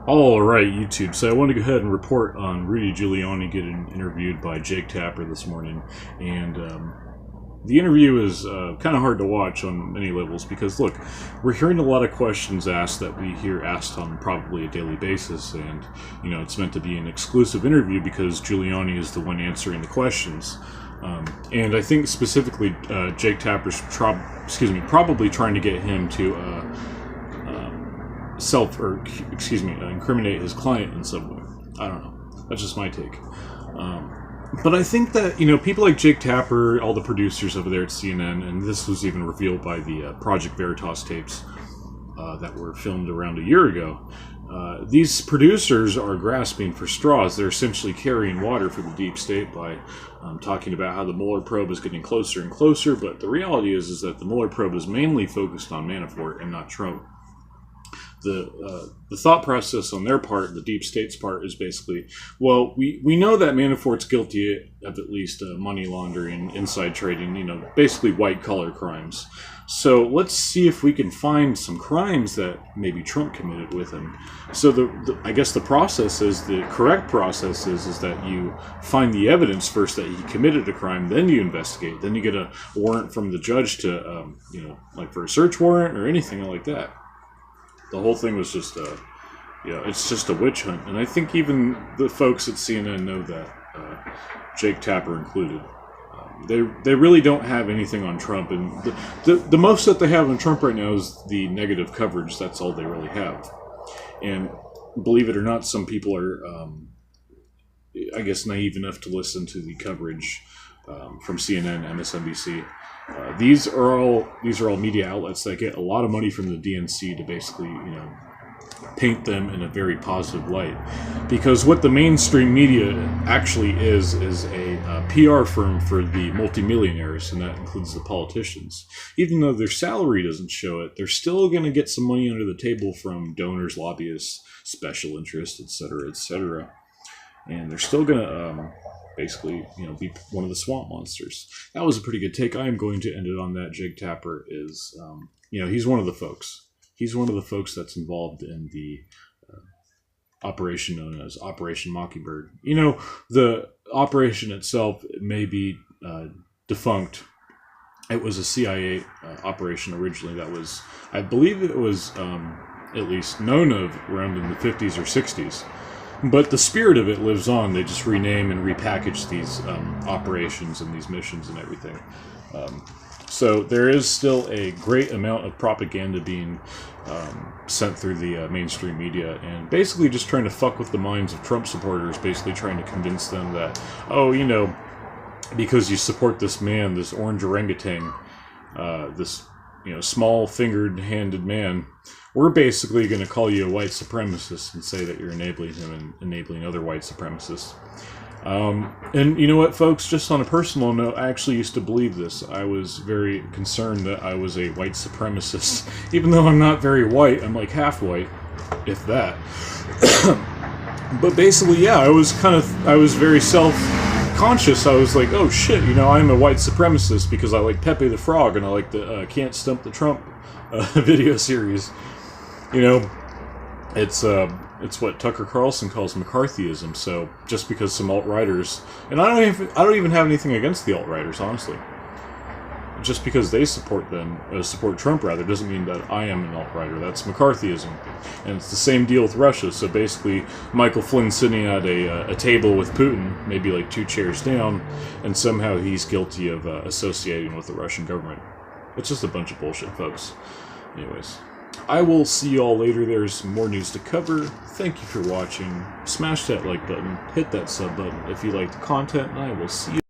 All right, YouTube. So I want to go ahead and report on Rudy Giuliani getting interviewed by Jake Tapper this morning, and the interview is kind of hard to watch on many levels because, look, we're hearing a lot of questions asked that we hear asked on probably a daily basis, and it's meant to be an exclusive interview because Giuliani is the one answering the questions. And I think specifically Jake Tapper's probably trying to get him to incriminate his client in some way. I don't know. That's just my take. But I think that, people like Jake Tapper, all the producers over there at CNN, and this was even revealed by the Project Veritas tapes that were filmed around a year ago, these producers are grasping for straws. They're essentially carrying water for the deep state by talking about how the Mueller Probe is getting closer and closer, but the reality is that the Mueller Probe is mainly focused on Manafort and not Trump. The thought process on their part, the deep state's part, is basically, well, we know that Manafort's guilty of at least money laundering, inside trading, basically white-collar crimes. So let's see if we can find some crimes that maybe Trump committed with him. So I guess the correct process is that you find the evidence first that he committed a crime, then you investigate, then you get a warrant from the judge to, like for a search warrant or anything like that. The whole thing was just, it's just a witch hunt. And I think even the folks at CNN know that, Jake Tapper included. They really don't have anything on Trump. And the most that they have on Trump right now is the negative coverage. That's all they really have. And believe it or not, some people are, I guess, naive enough to listen to the coverage from CNN, MSNBC. These are all media outlets that get a lot of money from the DNC to basically, paint them in a very positive light. Because what the mainstream media actually is a PR firm for the multimillionaires, and that includes the politicians. Even though their salary doesn't show it, they're still going to get some money under the table from donors, lobbyists, special interests, etc., etc. And they're still going to basically, be one of the swamp monsters. That was a pretty good take. I am going to end it on that. Jake Tapper is, he's one of the folks. He's one of the folks that's involved in the operation known as Operation Mockingbird. The operation itself may be defunct. It was a CIA operation originally that was, I believe it was at least known of around in the 50s or 60s. But the spirit of it lives on. They just rename and repackage these operations and these missions and everything. So there is still a great amount of propaganda being sent through the mainstream media, and basically just trying to fuck with the minds of Trump supporters, basically trying to convince them that, because you support this man, this orange orangutan, this small-fingered, handed man, we're basically going to call you a white supremacist and say that you're enabling him and enabling other white supremacists. And you know what, folks? Just on a personal note, I actually used to believe this. I was very concerned that I was a white supremacist. Even though I'm not very white, I'm like half white, if that. But basically, yeah, I was very self-conscious. I was like, oh shit, I'm a white supremacist because I like Pepe the Frog and I like the Can't Stump the Trump video series. It's what Tucker Carlson calls McCarthyism. So just because some alt-righters, and I don't even have anything against the alt-righters, honestly. Just because they support Trump rather, doesn't mean that I am an alt-righter. That's McCarthyism, and it's the same deal with Russia. So basically, Michael Flynn sitting at a table with Putin, maybe like 2 chairs down, and somehow he's guilty of associating with the Russian government. It's just a bunch of bullshit, folks. Anyways, I will see you all later. There's more news to cover. Thank you for watching. Smash that like button. Hit that sub button if you like the content, and I will see you.